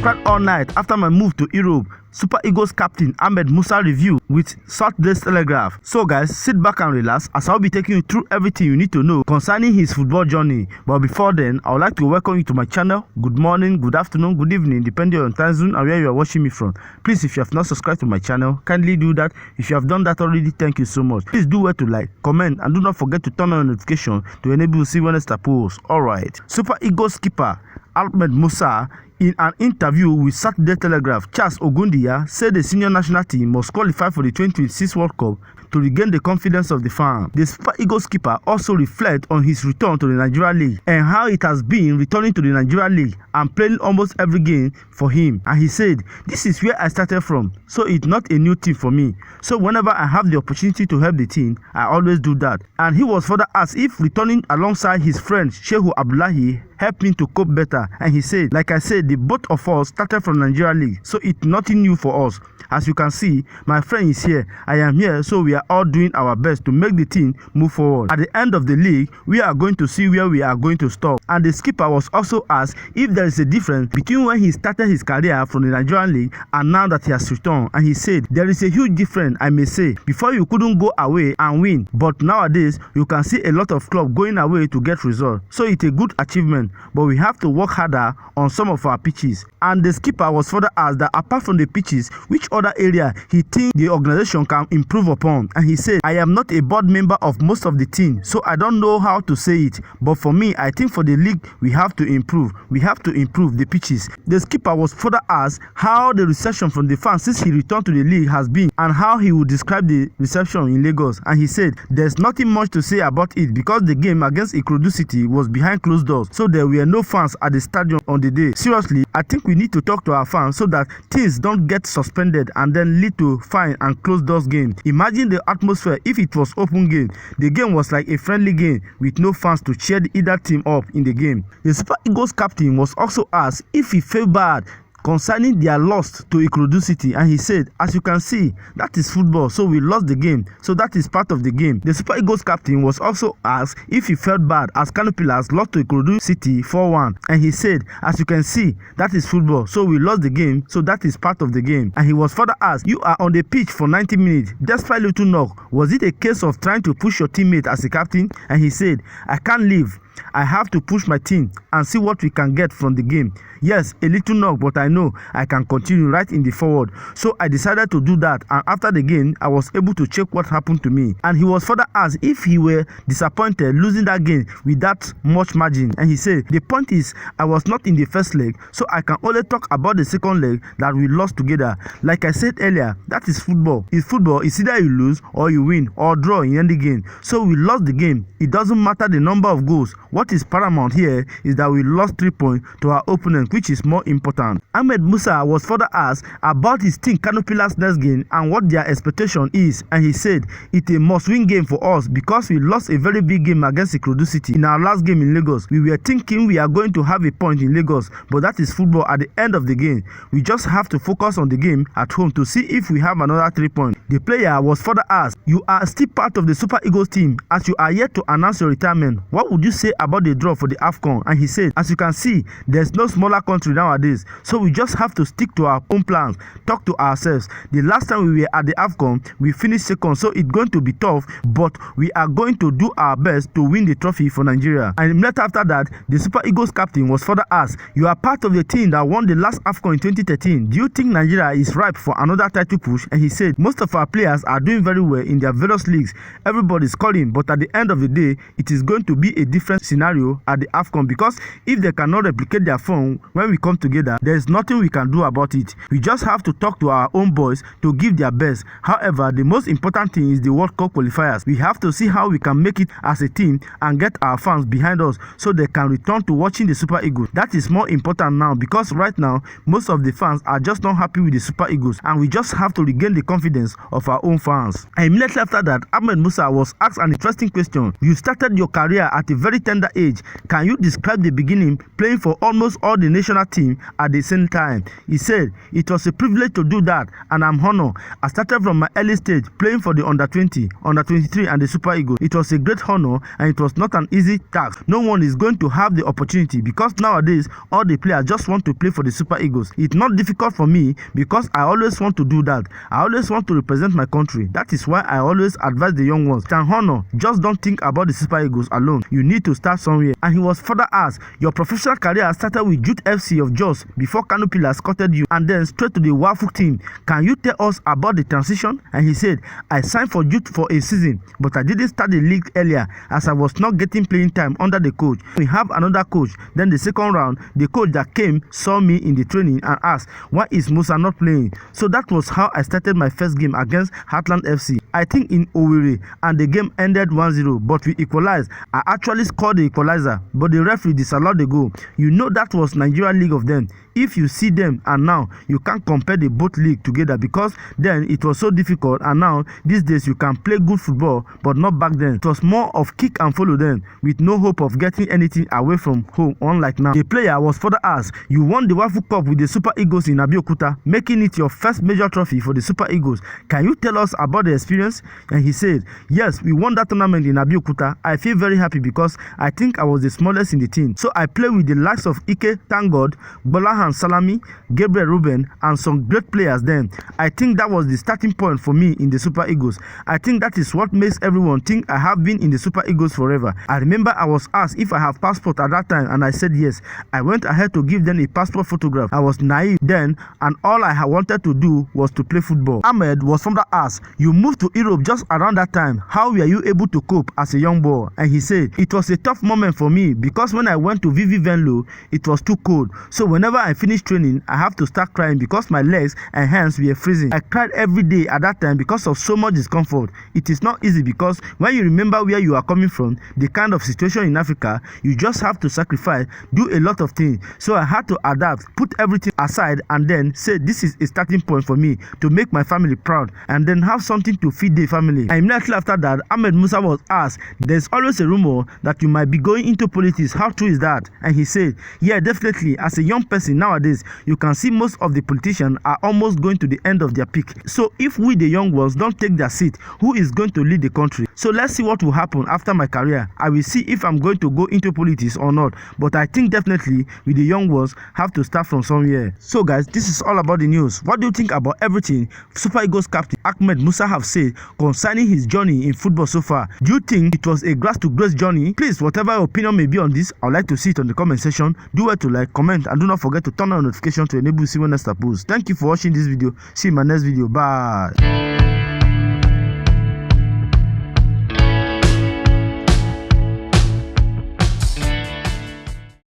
cried all night after my move to Europe. Super Eagles captain Ahmed Musa review with Saturday's Telegraph. So guys, sit back and relax as I'll be taking you through everything you need to know concerning his football journey. But before then, I would like to welcome you to my channel. Good morning, good afternoon, good evening, depending on your time zone and where you are watching me from. Please, if you have not subscribed to my channel, kindly do that. If you have done that already, thank you so much. Please do well to like, comment, and do not forget to turn on notification to enable you to see when I post. Alright. Super Eagles skipper Ahmed Musa, in an interview with Saturday Telegraph, Charles Ogundiya said the senior national team must qualify for the 2026 World Cup to regain the confidence of the fan. The Super Eagles skipper also reflected on his return to the Nigeria League and how it has been returning to the Nigeria League and playing almost every game for him. And he said, "This is where I started from, so it's not a new thing for me. So whenever I have the opportunity to help the team, I always do that." And he was further asked if returning alongside his friend Shehu Abdullahi helped him to cope better. And he said, "Like I said, the both of us started from Nigeria League, so it's nothing new for us. As you can see, my friend is here, I am here, so we are all doing our best to make the team move forward. At the end of the league, we are going to see where we are going to stop." And the skipper was also asked if there is a difference between when he started his career from the Nigerian League and now that he has returned. And he said, "There is a huge difference, I may say. Before you couldn't go away and win, but nowadays you can see a lot of clubs going away to get results. So it's a good achievement, but we have to work harder on some of our pitches." And the skipper was further asked that apart from the pitches, which other area he thinks the organization can improve upon. And he said, "I am not a board member of most of the team, so I don't know how to say it. But for me, I think for the league, we have to improve. We have to improve the pitches." The skipper was further asked how the reception from the fans since he returned to the league has been and how he would describe the reception in Lagos. And he said, "There's nothing much to say about it because the game against Ikorodu City was behind closed doors, so there were no fans at the stadium on the day. Seriously, I think we need to talk to our fans so that things don't get suspended and then lead to fine and closed doors game. Imagine the atmosphere if it was open game. The game was like a friendly game with no fans to cheer either team up in the game." The Super Eagles captain was also asked if he felt bad concerning their loss to Ikorodu City, and he said, "As you can see, that is football, so we lost the game, so that is part of the game." The Super Eagles captain was also asked if he felt bad as Kano Pillars lost to Ikorodu City 4-1, and he said, "As you can see, that is football, so we lost the game, so that is part of the game." And he was further asked, "You are on the pitch for 90 minutes, despite little knock. Was it a case of trying to push your teammate as a captain?" And he said, "I can't leave. I have to push my team and see what we can get from the game. Yes, a little knock, but I know I can continue right in the forward. So I decided to do that, and after the game, I was able to check what happened to me." And he was further asked if he were disappointed losing that game with that much margin. And he said, "The point is, I was not in the first leg, so I can only talk about the second leg that we lost together. Like I said earlier, that is football. In football, it's either you lose or you win or draw in any game. So we lost the game. It doesn't matter the number of goals. What is paramount here is that we lost 3 points to our opponent, which is more important." Ahmed Musa was further asked about his team Kano Pillars next game and what their expectation is, and he said, "It's a must-win game for us because we lost a very big game against Ikorodu City in our last game in Lagos. We were thinking we are going to have a point in Lagos, but that is football at the end of the game. We just have to focus on the game at home to see if we have another 3 points." The player was further asked, "You are still part of the Super Eagles team as you are yet to announce your retirement. What would you say about the draw for the AFCON?" And he said, "As you can see, there's no smaller country nowadays, so we just have to stick to our own plans, talk to ourselves. The last time we were at the AFCON, we finished second, so it's going to be tough, but we are going to do our best to win the trophy for Nigeria." And later after that, the Super Eagles captain was further asked, "You are part of the team that won the last AFCON in 2013. Do you think Nigeria is ripe for another title push?" And he said, "Most of our players are doing very well in their various leagues. Everybody's scoring, but at the end of the day, it is going to be a different scenario at the AFCON because if they cannot replicate their form when we come together, there is nothing we can do about it. We just have to talk to our own boys to give their best. However, the most important thing is the World Cup qualifiers. We have to see how we can make it as a team and get our fans behind us so they can return to watching the Super Eagles. That is more important now because right now, most of the fans are just not happy with the Super Eagles, and we just have to regain the confidence of our own fans." And immediately after that, Ahmed Musa was asked an interesting question. "You started your career at a very tender tender age. Can you describe the beginning playing for almost all the national team at the same time? He said, it was a privilege to do that and I'm honored. I started from my early stage playing for the under-20, under-23 and the Super Eagles. It was a great honor and it was not an easy task. No one is going to have the opportunity because nowadays all the players just want to play for the Super Eagles. It's not difficult for me because I always want to do that. I always want to represent my country. That is why I always advise the young ones. It's an honor. Just don't think about the Super Eagles alone. You need to start somewhere. And he was further asked, your professional career started with Youth FC of Jos before Kano Pillars scouted you and then straight to the Wafuk team. Can you tell us about the transition? And he said, I signed for Youth for a season, but I didn't start the league earlier as I was not getting playing time under the coach. We have another coach. Then the second round, the coach that came saw me in the training and asked, why is Musa not playing? So that was how I started my first game against Heartland FC. I think in Owerri, and the game ended 1-0, but we equalized. I actually scored the equalizer, but the referee disallowed the goal. You know that was Nigeria League of then. If you see them and now, you can't compare the both league together because then it was so difficult and now these days you can play good football but not back then. It was more of kick and follow then with no hope of getting anything away from home unlike now. The player was further asked, you won the Wafuk Cup with the Super Eagles in Abeokuta, making it your first major trophy for the Super Eagles. Can you tell us about the experience? And he said, yes, we won that tournament in Abeokuta. I feel very happy because I think I was the smallest in the team. So I played with the likes of Ike, thank God, Bolahan Salami, Gabriel Ruben and some great players then. I think that was the starting point for me in the Super Eagles. I think that is what makes everyone think I have been in the Super Eagles forever. I remember I was asked if I have passport at that time and I said yes. I went ahead to give them a passport photograph. I was naive then and all I wanted to do was to play football. Ahmed was from the asked, you moved to Europe just around that time. How were you able to cope as a young boy? And he said, it was a tough moment for me because when I went to venlo, it was too cold. So whenever I finished training, I have to start crying because my legs and hands were freezing. I cried every day at that time because of so much discomfort. It is not easy because when you remember where you are coming from, the kind of situation in Africa, you just have to sacrifice, do a lot of things. So I had to adapt, put everything aside and then say this is a starting point for me to make my family proud and then have something to feed the family. And immediately after that, Ahmed Musa was asked, there's always a rumor that you might be going into politics. How true is that? And he said, yeah, definitely. As a young person nowadays, you can see most of the politicians are almost going to the end of their peak. So if we the young ones don't take their seat, who is going to lead the country? So let's see what will happen after my career. I will see if I'm going to go into politics or not. But I think definitely we the young ones have to start from somewhere. So guys, this is all about the news. What do you think about everything Super Eagles captain Ahmed Musa have said concerning his journey in football so far? Do you think it was a grass to grace journey? Please, whatever your opinion may be on this, I'd like to see it on the comment section. Do well to like, comment and do not forget to turn on notification to enable you see when next I post. Thank you for watching this video. See you in my next video. Bye.